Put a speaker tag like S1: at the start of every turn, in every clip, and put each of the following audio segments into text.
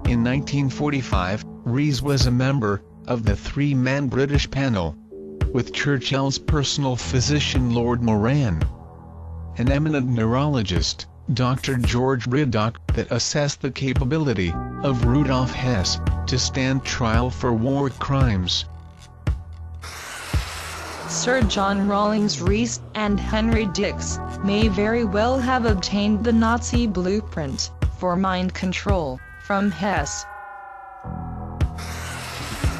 S1: In 1945, Rees was a member of the three-man British panel, with Churchill's personal physician Lord Moran, an eminent neurologist, Dr. George Riddoch, that assessed the capability of Rudolf Hess to stand trial for war crimes.
S2: Sir John Rawlings Rees and Henry Dix may very well have obtained the Nazi blueprint for mind control from Hess.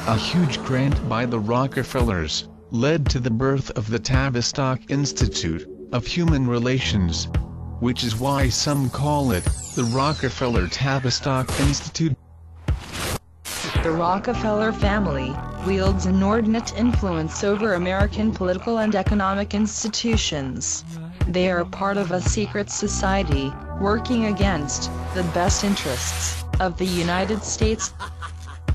S1: A huge grant by the Rockefellers led to the birth of the Tavistock Institute of Human Relations, which is why some call it the Rockefeller-Tavistock Institute.
S2: The Rockefeller family wields inordinate influence over American political and economic institutions. They are part of a secret society, working against the best interests of the United States.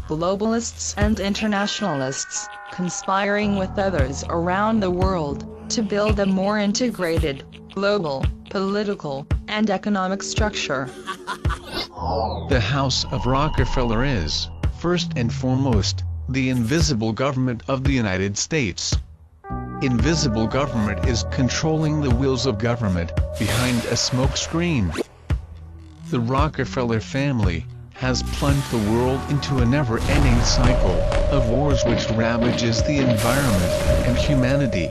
S2: Globalists and internationalists, conspiring with others around the world, to build a more integrated, global, political, and economic structure.
S1: The House of Rockefeller is, first and foremost, the invisible government of the United States. Invisible government is controlling the wheels of government behind a smokescreen. The Rockefeller family has plunged the world into a never-ending cycle of wars which ravages the environment and humanity.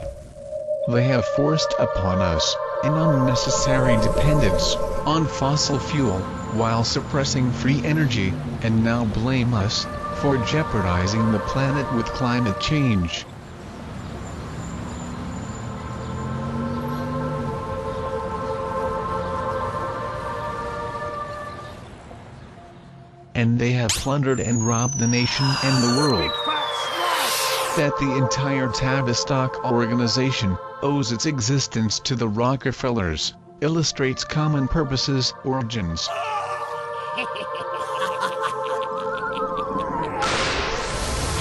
S1: They have forced upon us an unnecessary dependence on fossil fuel, while suppressing free energy, and now blame us for jeopardizing the planet with climate change. And they have plundered and robbed the nation and the world. That the entire Tavistock organization owes its existence to the Rockefellers illustrates common purposes' origins.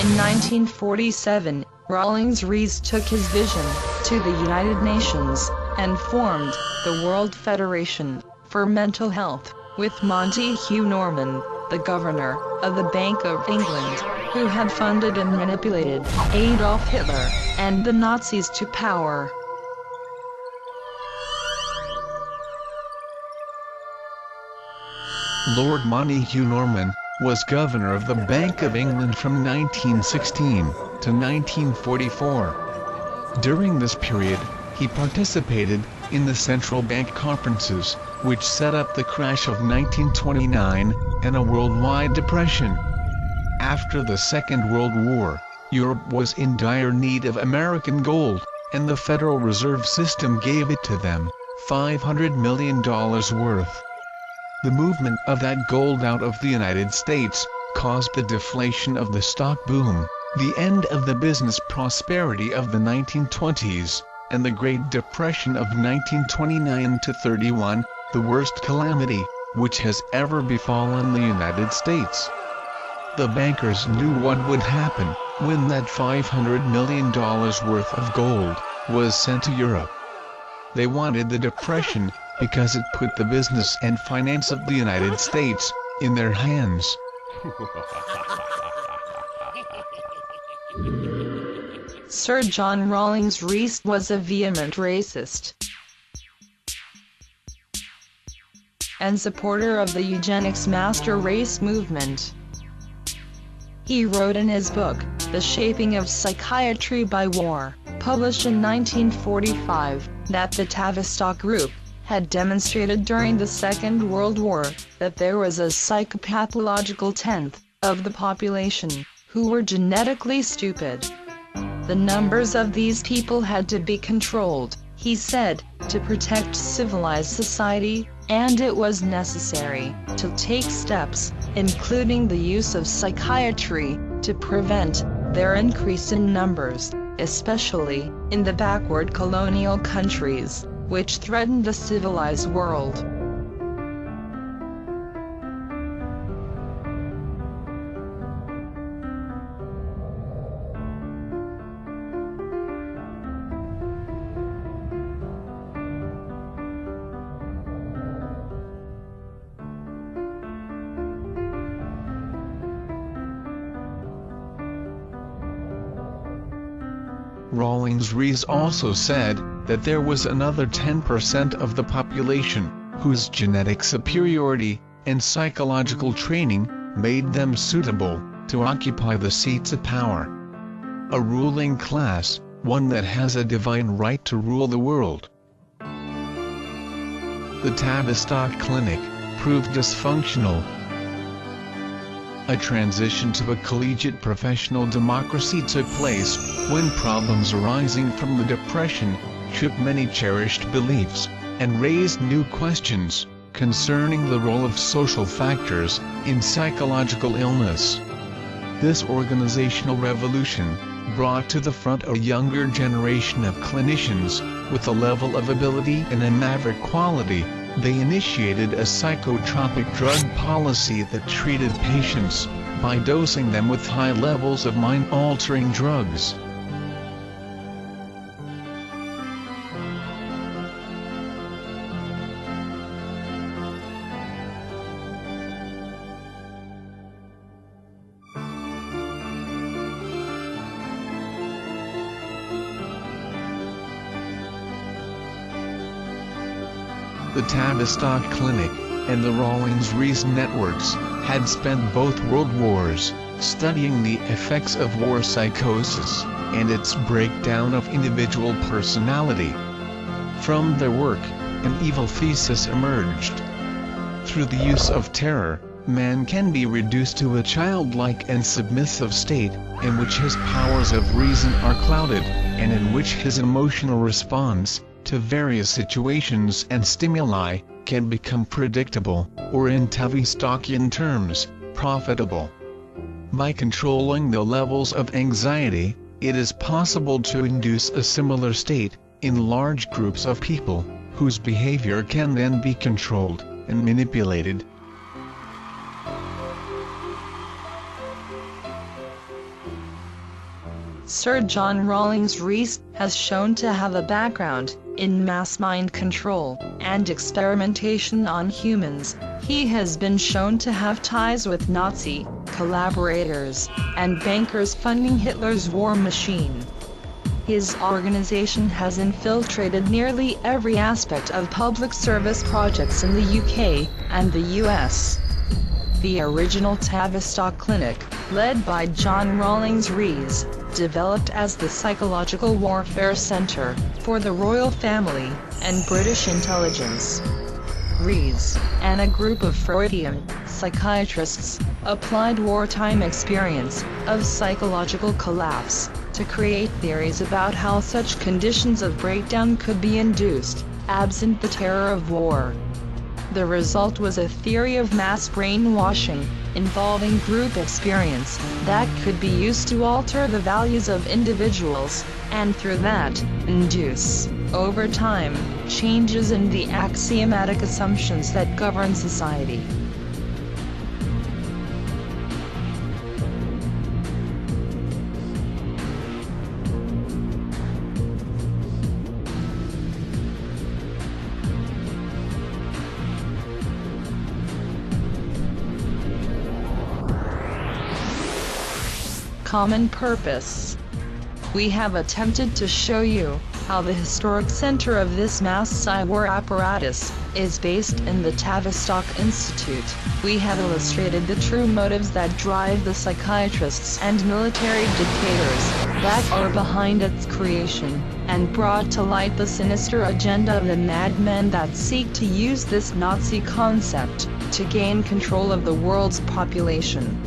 S2: In 1947, Rawlings Rees took his vision to the United Nations and formed the World Federation for Mental Health with Monty Hugh Norman, the governor of the Bank of England, who had funded and manipulated Adolf Hitler and the Nazis to power.
S1: Lord Montague Norman was governor of the Bank of England from 1916 to 1944. During this period, he participated in the central bank conferences, which set up the crash of 1929 and a worldwide depression. After the Second World War, Europe was in dire need of American gold, and the Federal Reserve System gave it to them, $500 million worth. The movement of that gold out of the United States caused the deflation of the stock boom, the end of the business prosperity of the 1920s, and the Great Depression of 1929 to 31, the worst calamity which has ever befallen the United States. The bankers knew what would happen when that $500 million worth of gold was sent to Europe. They wanted the Depression because it put the business and finance of the United States in their hands.
S2: Sir John Rawlings Rees was a vehement racist and supporter of the eugenics master race movement. He wrote in his book, The Shaping of Psychiatry by War, published in 1945, that the Tavistock Group had demonstrated during the Second World War that there was a psychopathological tenth of the population who were genetically stupid. The numbers of these people had to be controlled, he said, to protect civilized society, and it was necessary to take steps, including the use of psychiatry, to prevent their increase in numbers, especially in the backward colonial countries, which threatened the civilized world.
S1: Rawlings-Rees also said that there was another 10% of the population whose genetic superiority and psychological training made them suitable to occupy the seats of power. A ruling class, one that has a divine right to rule the world. The Tavistock Clinic proved dysfunctional. A transition to a collegiate professional democracy took place when problems arising from the Depression shook many cherished beliefs and raised new questions concerning the role of social factors in psychological illness. This organizational revolution brought to the front a younger generation of clinicians with a level of ability and a maverick quality. They initiated a psychotropic drug policy that treated patients by dosing them with high levels of mind-altering drugs. The Tavistock Clinic and the Rawlings-Rees networks had spent both world wars studying the effects of war psychosis and its breakdown of individual personality. From their work, an evil thesis emerged. Through the use of terror, man can be reduced to a childlike and submissive state, in which his powers of reason are clouded, and in which his emotional response to various situations and stimuli can become predictable, or in Tavistockian terms, profitable. By controlling the levels of anxiety, it is possible to induce a similar state in large groups of people, whose behavior can then be controlled and manipulated.
S2: Sir John Rawlings-Rees has shown to have a background in mass mind control and experimentation on humans. He has been shown to have ties with Nazi collaborators and bankers funding Hitler's war machine. His organization has infiltrated nearly every aspect of public service projects in the UK and the US. The original Tavistock Clinic, led by John Rawlings-Rees, developed as the Psychological Warfare Centre for the Royal Family and British Intelligence. Rees and a group of Freudian psychiatrists applied wartime experience of psychological collapse to create theories about how such conditions of breakdown could be induced, absent the terror of war. The result was a theory of mass brainwashing, involving group experience, that could be used to alter the values of individuals, and through that, induce, over time, changes in the axiomatic assumptions that govern society. Common purpose. We have attempted to show you how the historic center of this mass psy-war apparatus is based in the Tavistock Institute. We have illustrated the true motives that drive the psychiatrists and military dictators that are behind its creation, and brought to light the sinister agenda of the madmen that seek to use this Nazi concept to gain control of the world's population.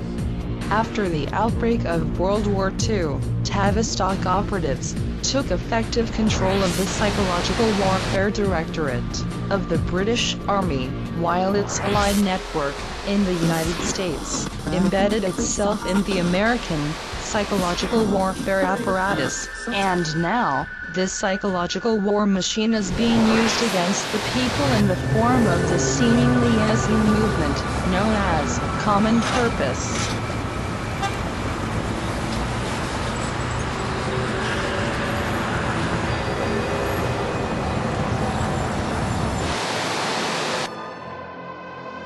S2: After the outbreak of World War II, Tavistock operatives took effective control of the Psychological Warfare Directorate of the British Army, while its allied network in the United States embedded itself in the American psychological warfare apparatus, and now, this psychological war machine is being used against the people in the form of the seemingly innocent movement known as common purpose.